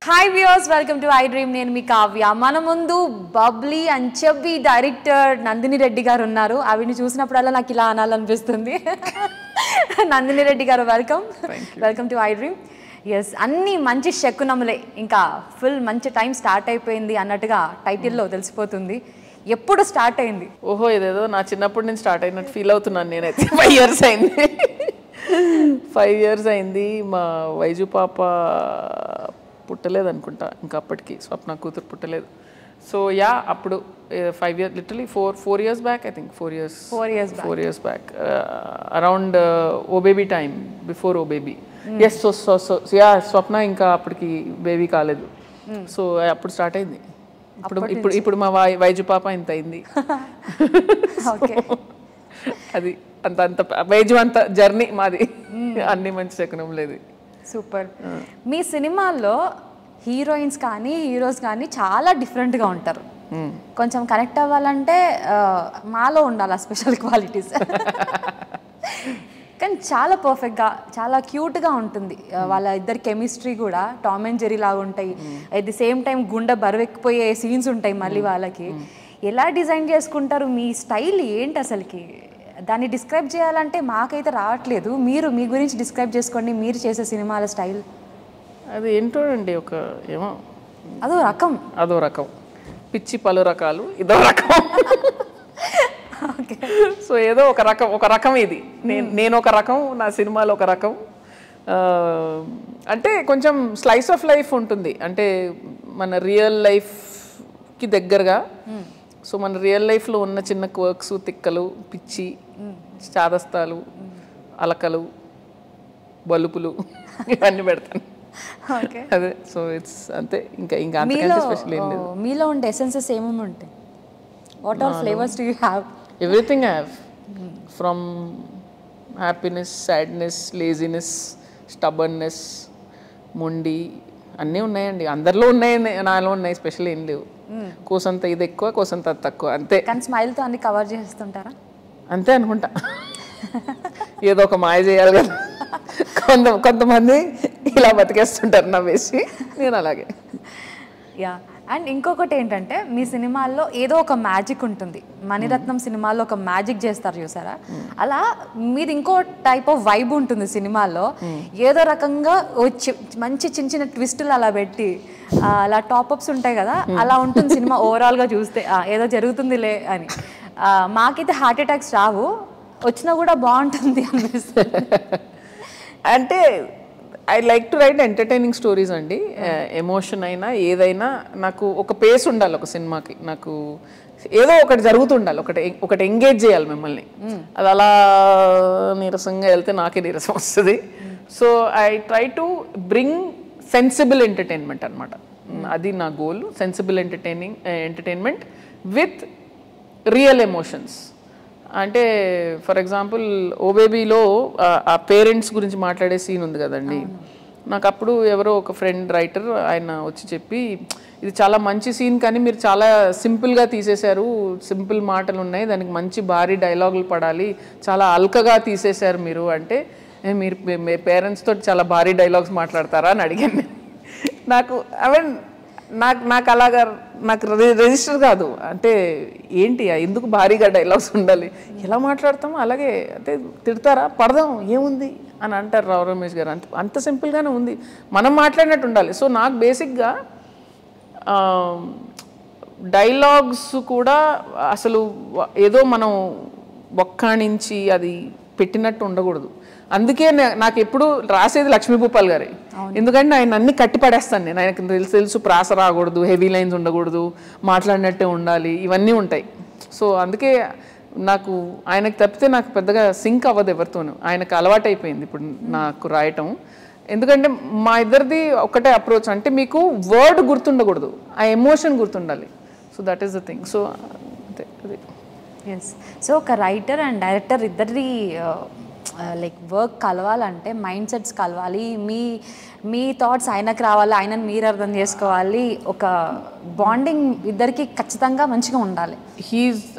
Hi viewers, welcome to I dream. నేను మీ కావ్య. మన ముందు bubbly and chubby director Nandini Reddy garu ఉన్నారు. ఆవిడని చూసినప్పుడల్లా నాకు ఇలా అనాలనిపిస్తుంది. Nandini Reddy garu, welcome to I dream. Yes, అన్నీ మంచి శకునములే. ఇంకా ఫుల్ మంచి టైం స్టార్ట్ అయిపోయింది అన్నట్టుగా టైటిల్లో తెలిసిపోతుంది. ఎప్పుడు స్టార్ట్ అయింది? ఓహో, ఇదేదో నా చిన్నప్పటి నుంచి స్టార్ట్ అయినట్టు ఫీల్ అవుతున్నాను నేనైతే. 5 years అయింది. 5 years అయింది. మా వైజు పాప పుట్టలేదు అనుకుంటా, ఇంకా అప్పటికి స్వప్న కూతురు పుట్టలేదు. సో యా, అప్పుడు 5 years, literally 4 years back, I think 4 years back, around oh baby time, before oh baby. Yes, so yeah, Swapna ఇంకా అప్పటికి బేబీ కాలేదు. సో అప్పుడు స్టార్ట్ అయింది. ఇప్పుడు మా వైజు పాప ఇంత అయింది. అది అంత వైజు అంత జర్నీ మాది. అన్ని మంచి శకునం లేదు. సూపర్. మీ సినిమాల్లో హీరోయిన్స్ కానీ హీరోస్ కానీ చాలా డిఫరెంట్గా ఉంటారు. కొంచెం కనెక్ట్ అవ్వాలంటే మాలో ఉండాలి ఆ స్పెషల్ క్వాలిటీస్. కానీ చాలా పర్ఫెక్ట్గా, చాలా క్యూట్గా ఉంటుంది వాళ్ళ ఇద్దరి కెమిస్ట్రీ కూడా. టామ్ అండ్ జెర్రీ లాగా ఉంటాయి. అట్ ది సేమ్ టైం గుండె బరువెక్కిపోయే సీన్స్ ఉంటాయి మళ్ళీ వాళ్ళకి. ఎలా డిజైన్ చేసుకుంటారు? మీ స్టైల్ ఏంటి అసలుకి? దాన్ని డిస్క్రైబ్ చేయాలంటే మాకైతే రావట్లేదు. మీరు మీ గురించి డిస్క్రైబ్ చేసుకోండి, మీరు చేసే సినిమాల స్టైల్. అది ఏంటో అండి, ఒక ఏమో అదో రకం పిచ్చి, పలు రకాలు, ఇదో రకం. సో ఏదో ఒక రకం ఇది. నేను ఒక రకం, నా సినిమాలో ఒక రకం. అంటే కొంచెం స్లైస్ ఆఫ్ లైఫ్ ఉంటుంది, అంటే మన రియల్ లైఫ్కి దగ్గరగా. సో మన రియల్ లైఫ్లో ఉన్న చిన్న క్వర్క్స్, తిక్కలు, పిచ్చి, చాదస్తాలు, అలకలు, బలుపులు, ఇవన్నీ పెడతాను. అదే. సో ఇట్స్ అంతే, ఇంకా అంతకంటే స్పెషల్ ఏం లేదు. మీలో ఉండే ఎసెన్సెస్ ఏమేమి ఉంటాయి? What all flavours do you have? Everything I have, from happiness, sadness, laziness, stubbornness, మొండి, అన్నీ ఉన్నాయండి. అందరిలో ఉన్నాయి, నాలో ఉన్నాయి. స్పెషల్ ఏం లేవు. కోసంత ఇది ఎక్కువ, కోసంత అది తక్కువ, అంతే. కానీ స్మైల్తో అన్ని కవర్ చేస్తుంటారా? అంతే అనుకుంటా. ఏదో ఒక మాయ చేయాలి కదా. కొంతమంది ఇలా బతికేస్తుంటారు నవ్వేసి, నేను అలాగే. యా. అండ్ ఇంకొకటి ఏంటంటే, మీ సినిమాల్లో ఏదో ఒక మ్యాజిక్ ఉంటుంది. మణిరత్నం సినిమాలో ఒక మ్యాజిక్ చేస్తారు చూసారా, అలా మీది ఇంకో టైప్ ఆఫ్ వైబ్ ఉంటుంది సినిమాల్లో. ఏదో రకంగా మంచి చిన్న చిన్న ట్విస్టులు అలా పెట్టి, అలా టాప్అప్స్ ఉంటాయి కదా, అలా ఉంటుంది సినిమా ఓవరాల్గా చూస్తే. ఏదో జరుగుతుందిలే అని. మాకైతే హార్ట్ అటాక్స్ రావు, వచ్చినా కూడా బాగుంటుంది అనిపిస్తుంది. అంటే I like to right entertaining stories అండి. ఎమోషన్ అయినా ఏదైనా నాకు ఒక పేస్ ఉండాలి ఒక సినిమాకి. నాకు ఏదో ఒకటి జరుగుతుండాలి, ఒకటి ఎంగేజ్ చేయాలి మిమ్మల్ని. అది అలా నీరసంగా వెళ్తే నాకే నీరసం వస్తుంది. So I try to bring sensible entertainment అనమాట. అది నా goal. Sensible entertainment with real emotions. అంటే ఫర్ ఎగ్జాంపుల్ ఓ బేబీలో ఆ పేరెంట్స్ గురించి మాట్లాడే సీన్ ఉంది కదండి. నాకు అప్పుడు ఎవరో ఒక ఫ్రెండ్ రైటర్ ఆయన వచ్చి చెప్పి, ఇది చాలా మంచి సీన్ కానీ మీరు చాలా సింపుల్గా తీసేశారు, సింపుల్ మాటలు ఉన్నాయి, దానికి మంచి భారీ డైలాగులు పడాలి, చాలా అల్కగా తీసేశారు మీరు. అంటే మీరు మీ పేరెంట్స్తో చాలా భారీ డైలాగ్స్ మాట్లాడతారా అని అడిగాను. నాకు నాకు అలాగా నాకు రిజిస్టర్ కాదు. అంటే ఏంటి, ఎందుకు భారీగా డైలాగ్స్ ఉండాలి, ఎలా మాట్లాడతామో అలాగే, అంటే తిడతారా, పడదాం ఏముంది అని అంటారు రావు రమేష్ గారు. అంత సింపుల్గానే ఉంది, మనం మాట్లాడినట్టు ఉండాలి. సో నాకు బేసిక్గా డైలాగ్స్ కూడా అసలు ఏదో మనం ఒక్కాణించి అది పెట్టినట్టు ఉండకూడదు. అందుకే నాకు ఎప్పుడు రాసేది లక్ష్మీ భూపాల్ గారే. ఎందుకంటే ఆయన అన్ని కట్టి పడేస్తాను నేను. ఆయనకు తెలుసు ప్రాస రాకూడదు, హెవీ లైన్స్ ఉండకూడదు, మాట్లాడినట్టే ఉండాలి, ఇవన్నీ ఉంటాయి. సో అందుకే నాకు ఆయనకు తప్పితే నాకు పెద్దగా సింక్ అవ్వదు ఎవరితోనూ. ఆయనకు అలవాటు అయిపోయింది ఇప్పుడు నాకు రాయటం. ఎందుకంటే మా ఇద్దరిది ఒకటే అప్రోచ్. అంటే మీకు వర్డ్ గుర్తుండకూడదు, ఆ ఎమోషన్ గుర్తుండాలి. So that is the thing. So అంతే అది. ఎస్. సో ఒక రైటర్ అండ్ డైరెక్టర్ ఇద్దరి లైక్ వర్క్ కలవాలంటే మైండ్ సెట్స్ కలవాలి, మీ థాట్స్ ఆయనకు రావాలి, ఆయనను మీరు అర్థం చేసుకోవాలి, ఒక బాండింగ్ ఇద్దరికి ఖచ్చితంగా మంచిగా ఉండాలి.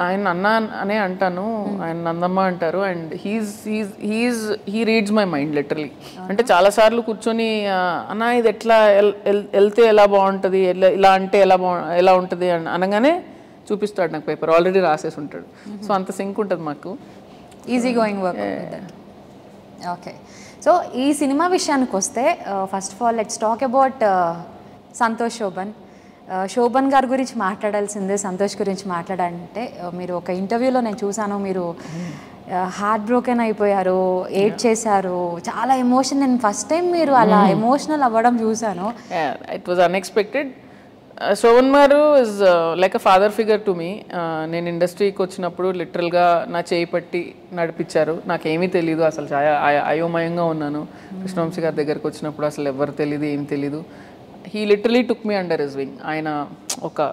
ఆయన అన్న అనే అంటాను, ఆయన నందమ్మ అంటారు. And he reads my mind literally. అంటే చాలాసార్లు కూర్చొని అన్న ఇది ఎట్లా వెళ్తే ఎలా బాగుంటుంది, ఇలా అంటే ఎలా ఉంటుంది అని అనగానే చూపిస్తాడు నాకు పేపర్, ఆల్రెడీ రాసేసి ఉంటాడు. సో అంత సింక్ ఉంటుంది మాకు, easy going work. Okay, so ఈ సినిమా విషయానికి వస్తే first of all let's talk about Santosh Shobhan. Shobhan garu గురించి మాట్లాడాల్సిందే, సంతోష్ గురించి మాట్లాడాలంటే మీరు ఒక ఇంటర్వ్యూలో నేను చూసాను, మీరు హార్ట్ బ్రోకెన్ అయిపోయారు, ఏడ్ చేశారు, చాలా ఎమోషన్. నేను ఫస్ట్ టైం మీరు అలా ఎమోషనల్ అవ్వడం చూసాను. It was unexpected. Shobhan garu is like a father figure to me. నేను ఇండస్ట్రీకి వచ్చినప్పుడు లిటరల్గా నా చేయి పట్టి నడిపించారు. నాకేమీ తెలీదు, అసలు అయోమయంగా ఉన్నాను. కృష్ణవంశీ గారి దగ్గరికి వచ్చినప్పుడు అసలు ఎవరు తెలీదు, ఏం తెలీదు. He literally took me under his wing. ఆయన ఒక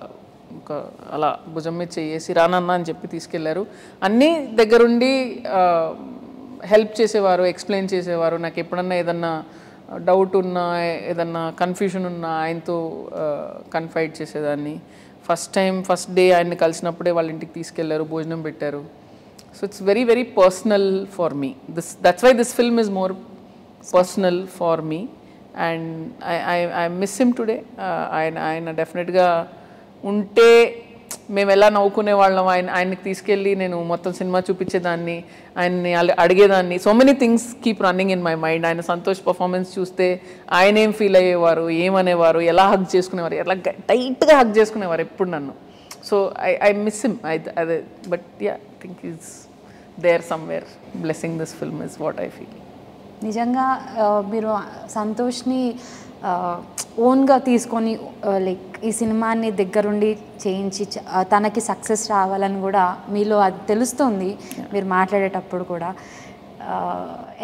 అలా భుజం మీద చేసి రానన్నా అని చెప్పి తీసుకెళ్లారు. అన్నీ దగ్గరుండి హెల్ప్ చేసేవారు, ఎక్స్ప్లెయిన్ చేసేవారు. నాకు ఎప్పుడన్నా ఏదన్నా డౌట్ ఉన్నా, ఏదన్నా కన్ఫ్యూషన్ ఉన్నా ఆయనతో కన్ఫైడ్ చేసేదాన్ని. ఫస్ట్ డే ఆయన్ని కలిసినప్పుడే వాళ్ళ ఇంటికి తీసుకెళ్లారు, భోజనం పెట్టారు. So it's very very personal for me. That's why this film is more personal for me. And I miss him today. ఆయన డెఫినెట్గా ఉంటే మేము ఎలా నవ్వుకునే వాళ్ళం, ఆయనకి తీసుకెళ్ళి నేను మొత్తం సినిమా చూపించేదాన్ని, ఆయన్ని అడిగేదాన్ని. So many things keep running in my mind. ఆయన సంతోష్ పర్ఫార్మెన్స్ చూస్తే ఆయన ఏం ఫీల్ అయ్యేవారు, ఏమనేవారు, ఎలా హగ్ చేసుకునేవారు, ఎలా టైట్గా హగ్ చేసుకునేవారు ఎప్పుడు నన్ను. So I miss him. అదే but yeah think is there somewhere blessing this film is what I feel. నిజంగా మీరు సంతోష్ని ఓన్గా తీసుకొని లైక్ ఈ సినిమాని దగ్గరుండి చేయించి తనకి సక్సెస్ రావాలని కూడా మీలో అది తెలుస్తుంది మీరు మాట్లాడేటప్పుడు కూడా.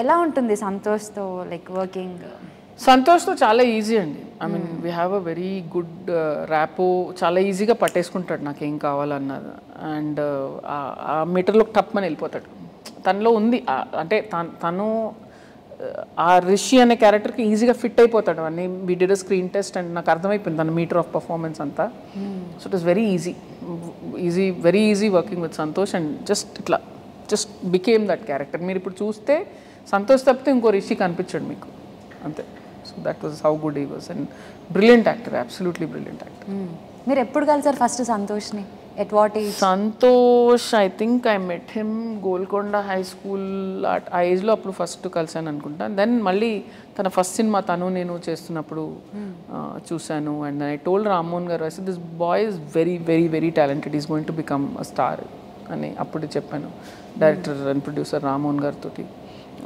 ఎలా ఉంటుంది సంతోష్తో లైక్ వర్కింగ్? సంతోష్తో చాలా ఈజీ అండి. I mean we have a very good rapport. చాలా ఈజీగా పట్టేసుకుంటాడు నాకేం కావాలన్నది. అండ్ ఆ మీటర్లో టప్మని వెళ్ళిపోతాడు. తనలో ఉంది అంటే తను ఆ రిషి అనే క్యారెక్టర్కి ఈజీగా ఫిట్ అయిపోతాడు. అన్నీ we did a screen test and నాకు అర్థమైపోయింది తన మీటర్ ఆఫ్ పర్ఫార్మెన్స్ అంతా. So it is very very easy working with Santosh. And just became that character. మీరు ఇప్పుడు చూస్తే సంతోష్ తప్పితే ఇంకో రిషి కనిపించాడు మీకు, అంతే. So that was how good he was. And brilliant actor, absolutely brilliant actor. మీరు ఎప్పుడు కలిసారు ఫస్ట్ సంతోష్ని? At what age? Santosh I think I met him Golconda high school ఆ ఏజ్లో అప్పుడు ఫస్ట్ కలిసాను అనుకుంటా. దెన్ మళ్ళీ తన ఫస్ట్ సినిమా తను నేను చేస్తున్నప్పుడు చూశాను. అండ్ ఐ టోల్డ్ రామ్మోహన్ గారు, I said this boy is very very very talented, is going to become a star అని అప్పుడు చెప్పాను డైరెక్టర్ అండ్ ప్రొడ్యూసర్ రామ్మోహన్ గారితో.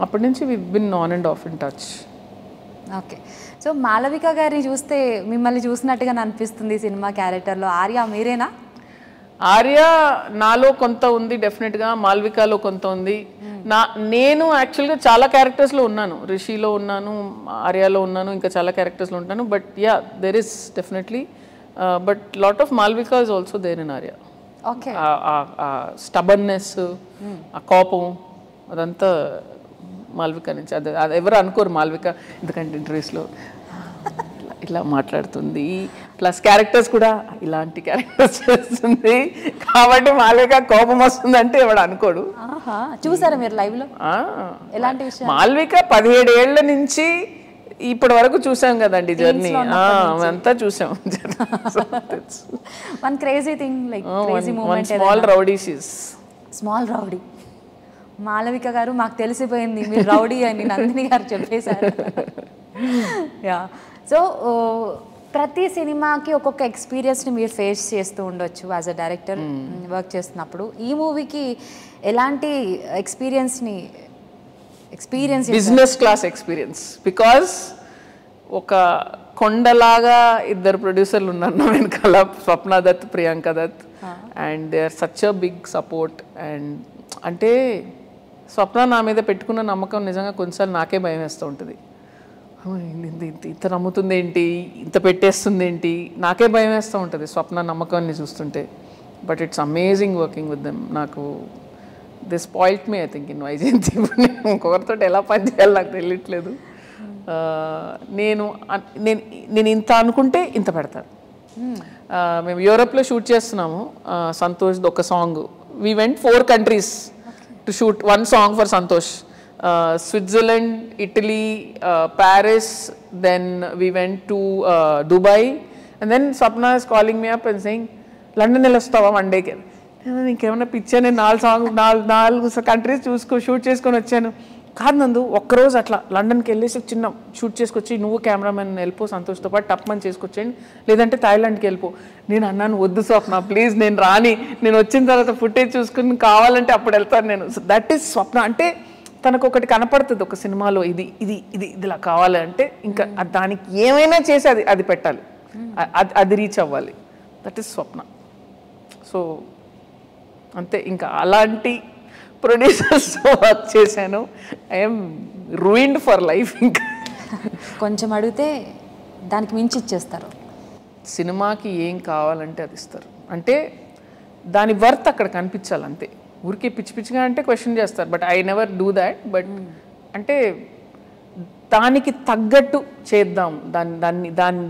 అప్పటి నుంచి we been on and off in touch. Okay, so Malavika గారిని చూస్తే మిమ్మల్ని చూసినట్టుగా అనిపిస్తుంది సినిమా క్యారెక్టర్లో. ఆర్య మీరేనా? ఆర్య నాలో కొంత ఉంది డెఫినెట్గా, మాల్వికాలో కొంత ఉంది. నేను యాక్చువల్గా చాలా క్యారెక్టర్స్లో ఉన్నాను. రిషిలో ఉన్నాను, ఆర్యాలో ఉన్నాను, ఇంకా చాలా క్యారెక్టర్స్లో ఉంటాను. But yeah there is definitely, but lot of Malvika is also there in Arya. Okay, stubbornness, ఆ కోపం, అదంతా మాల్విక నుంచి. అది ఎవరు అనుకోరు మాల్విక, ఎందుకంటే ఇంటర్వ్యూస్లో ఇలా మాట్లాడుతుంది, ప్లస్ క్యారెక్టర్స్ కూడా ఇలాంటి క్యారెక్టర్స్ చేస్తుంది కాబట్టి మాల్విక కోపం వస్తుంది అంటే ఎవడు అనుకోడు. చూసారా మీరు లైవ్ లో ఎలాంటి విషయం? మాల్విక 17 ఏళ్ల నుంచి ఇప్పటి వరకు చూసాం కదండి జర్నీ, అంతా చూసాం. One crazy thing like crazy moment, small rowdy, small rowdy. Malavika garu మాకు తెలిసిపోయింది మీరు రౌడీ అని నందిని గారు చెప్పేశారు. యా, సో ప్రతి సినిమాకి ఒక్కొక్క ఎక్స్పీరియన్స్ని మీరు ఫేస్ చేస్తూ ఉండొచ్చు యాజ్ అ డైరెక్టర్ వర్క్ చేస్తున్నప్పుడు. ఈ మూవీకి ఎలాంటి experience? Business class experience. Because ఒక కొండలాగా ఇద్దరు ప్రొడ్యూసర్లు ఉన్నారు నా వెనకాల, Swapna Dutt, Priyanka Dutt, and they are such a big support. And అంటే స్వప్న నా మీద పెట్టుకున్న నమ్మకం నిజంగా కొన్నిసార్లు నాకే భయం వేస్తూ ఉంటుంది. ఇంత నమ్ముతుంది ఏంటి, ఇంత పెట్టేస్తుంది ఏంటి, నాకే భయం వేస్తూ ఉంటుంది స్వప్న నమ్మకాన్ని చూస్తుంటే. But it's amazing working with them. నాకు they spoilt me I think in Vyjayanthi. ఇప్పుడు నేను ఇంకొకరితో ఎలా పని చేయాలో నాకు తెలియట్లేదు. నేను నేను ఇంత అనుకుంటే ఇంత పెడతాను. మేము యూరోప్లో షూట్ చేస్తున్నాము సంతోష్ ఒక song. We went 4 countries to shoot 1 song for Santosh. Switzerland, Italy, Paris, then we went to Dubai, and then Swapna is calling me up and saying, London వెళ్ళొస్తావా 1 day? ఇంకేమైనా పిచ్చా, నేను 4 countries షూట్ చేసుకొని వచ్చాను. కాదు నందు, ఒక్కరోజు అట్లా లండన్కి వెళ్ళేసి చిన్న షూట్ చేసుకొచ్చి నువ్వు కెమెరామెన్ వెళ్ళిపో సంతోష్తో పాటు టప్మని చేసుకొచ్చేయండి, లేదంటే థాయిలాండ్కి వెళ్ళిపో. నేను అన్నాను వద్దు స్వప్న ప్లీజ్, నేను రాని, నేను వచ్చిన తర్వాత ఫుటేజ్ చూసుకుని కావాలంటే అప్పుడు వెళ్తాను నేను. సో దట్ ఈస్ స్వప్న. అంటే తనకు ఒకటి కనపడుతుంది ఒక సినిమాలో, ఇది ఇది ఇది ఇదిలా కావాలంటే ఇంకా దానికి ఏమైనా చేసి అది పెట్టాలి, అది రీచ్ అవ్వాలి. That is Swapna. సో అంతే, ఇంకా అలాంటి ప్రొడ్యూసర్స్ వర్క్ చేశాను. I'm ruined for life. ఇంకా కొంచెం అడిగితే దానికి మించి ఇచ్చేస్తారు. సినిమాకి ఏం కావాలంటే అది ఇస్తారు. అంటే దాని వర్త్ అక్కడ కనిపించాలి అంతే. ఊరికే పిచ్చి పిచ్చిగా అంటే క్వశ్చన్ చేస్తారు, but I never do that. But అంటే దానికి తగ్గట్టు చేద్దాం,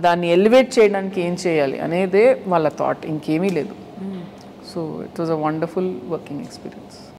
దాన్ని ఎలివేట్ చేయడానికి ఏం చేయాలి అనేదే వాళ్ళ థాట్, ఇంకేమీ లేదు. So it was a wonderful working experience.